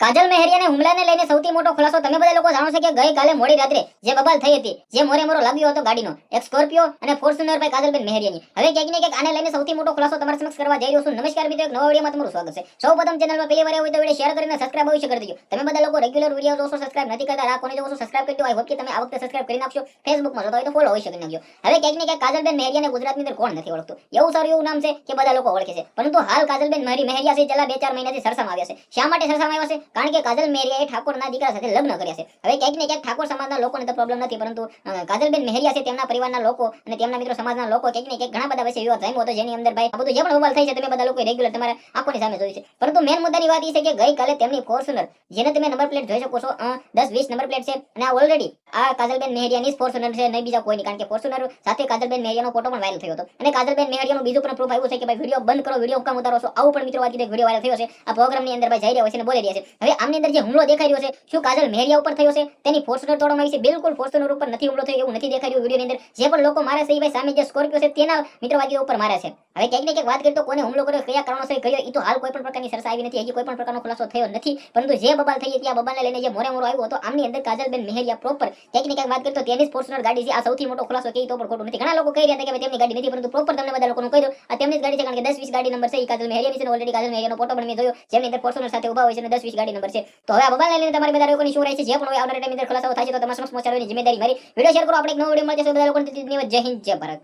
કાજલ મેહરિયાના હુમલાને લઈને સૌથી મોટો ખુલાસો તમે બધા લોકો જાણો છો કે ગઈકાલે મોડી રાત્રે જે બબાલ થઈ હતી, જે મોરે મોરો લાગ્યો હતો ગાડીનો, એક સ્કોર્પિયો અને ફોર્ચ્યુનર ભાઈ કાજલબેન મેહરિયાની. હવે ક્યાંક ને ક્યાંક આને લઈને સૌથી મોટો ખુલાસો તમારા સમક્ષ કરવા જઈ રહ્યો છું. નમસ્કાર મિત્રો, એક નવા વિડીયોમાં તમારું સ્વાગત છે. સૌપ્રથમ ચેનલમાં પહેલી વાર આવ્યો હોય તો વિડીયો શેર કરીને સબસ્ક્રાઇબ અવશ્ય કરી દેજો. તમે બધા લોકો રેગ્યુલર વિડીયો જોશો, સબસ્ક્રાઇબ નથી કરતા, આ કોને જોશો સબસ્ક્રાઇબ કરી દો. આઈ હોપ કે તમે આ વખતે સબસ્ક્રાઇબ કરી નાખશો. ફેસબુકમાં જોતા હોય તો ફોલો અવશ્ય કરી નાખજો. હવે ક્યાંક ને ક્યાંક કાજલબેન મેહરિયાને ગુજરાતની અંદર કોણ નથી ઓળખતું? એવું સારું એવું નામ છે કે બધા લોકો ઓળખે છે, પરંતુ હાલ કાજલબેન મેહરિયા છે છેલ્લા 2-4 મહિનાથી સરસામાં આવ્યા છે. શા માટે સરસામાં આવ્યા છે? કારણ કે કાજલ મેહરિયાએ ઠાકોરના દીકરા સાથે લગ્ન કર્યા છે. હવે ક્યાંક ને ક્યાંક ઠાકોર સમાજના લોકોને તો પ્રોબ્લેમ નથી, પરંતુ કાજલબેન મેહરિયા છે તેમના પરિવારના લોકો અને તેમના મિત્રો સમાજના લોકો ક્યાંક ને ક્યાંક ઘણા બધા વચ્ચે વિવાદ જામ્યો હતો, જેની અંદર ભાઈ આ બધું જે પણ બવાલ થઈ છે તમે બધા લોકો રેગ્યુલર તમારા આંખોની સામે જોયું છે. પરંતુ મેન મુદ્દાની વાત એ છે કે ગઈકાલે તેમની ફોર્ચ્યુનર, જેને તમે નંબર પ્લેટ જોઈ શકો છો, 10-20 નંબર પ્લેટ છે, અને આ ઓલરેડી આ કાજલબેન મેહરિયાની જ ફોર્ચ્યુનર છે, નહીં બીજા કોઈની. કારણ કે ફોર્ચ્યુનર સાથે કાજલબેન મેહરિયાનો ફોટો પણ વાયરલ થયો હતો, અને કાજલબેન મેહરિયાનું બીજું પણ પ્રૂફ આવ્યું છે કે ભાઈ વિડીયો બંધ કરો, વિડીયો કામ ઉતારો છો, આવું પણ મિત્રો વાત કીધું વિડીયો વાયરલ થયો છે. આ પ્રોગ્રામની અંદર ભાઈ જઈ રહ્યા છે અને બોલી રહ્યા છે. હવે આમની અંદર જે હુમલો દેખાઈ રહ્યો છે, શું કાજલ મેહરિયા ઉપર થયો છે? તેની ફોર્ચ્યુનર તોડવામાં આવી છે? બિલકુલ ફોર્ચ્યુનર ઉપર નથી હુમલો થયો, એવું નથી દેખાઈ રહ્યું વિડીયોની અંદર. જે પણ લોકો મારે છે એ ભાઈ સામે જે સ્કોર્પિયો છે તેના મિત્રવાદીઓ ઉપર મારે છે. હવે ક્યાંક ને ક્યાંક વાત કરીએ તો કોને હુમલો કર્યો, કયા કારણોસર કર્યો, એ તો હાલ કોઈ પણ પ્રકારની ચર્ચા આવી નથી, હજી કોઈ પણ પ્રકારનો ખુલાસો થયો નથી. પરંતુ જે બબાલ થઈ હતી, આ બબાલને લઈને જે મોરે મોરો આવ્યો હતો, આમની અંદર કાજલબેન મેહરિયા પ્રોપર ક્યાંક ને ક્યાંક વાત કરીએ તો તેની જ ફોર્ચ્યુનર ગાડી છે. આ સૌથી મોટો ખુલાસો કે તો પણ ખોટું નથી. ઘણા લોકો કહી રહ્યા હતા કે તેમની ગાડી નથી, પરંતુ પ્રોપર તમને બધા લોકોનું કહી દો આ તેમની જ ગાડી છે. કારણ કે 10-20 ગાડી નંબર છે, એ કાજલ મેહરિયાની છે. ઓલરેડી કાજલ મેહરિયાનો ફોટો પણ મેં જોયો, જેમની અંદર ફોર્ચ્યુનર સાથે ઉભા હોય છે અને 10-20 ગાડી નંબર છે. તો હવે આ બબાલને લઈને તમારી બધા લોકોની શું રહે છે, જે પણ હોય આવનારા ટાઈમ અંદર ખુલાસો થાય છે તો તમારા સમક્ષ પહોંચાડવાની જિમ્મેદારી મારી. વિડીયો શેર કરો. આપણે એક નવો વિડીયો મળશે. બધા લોકોને જય હિન્દ, જય ભારત.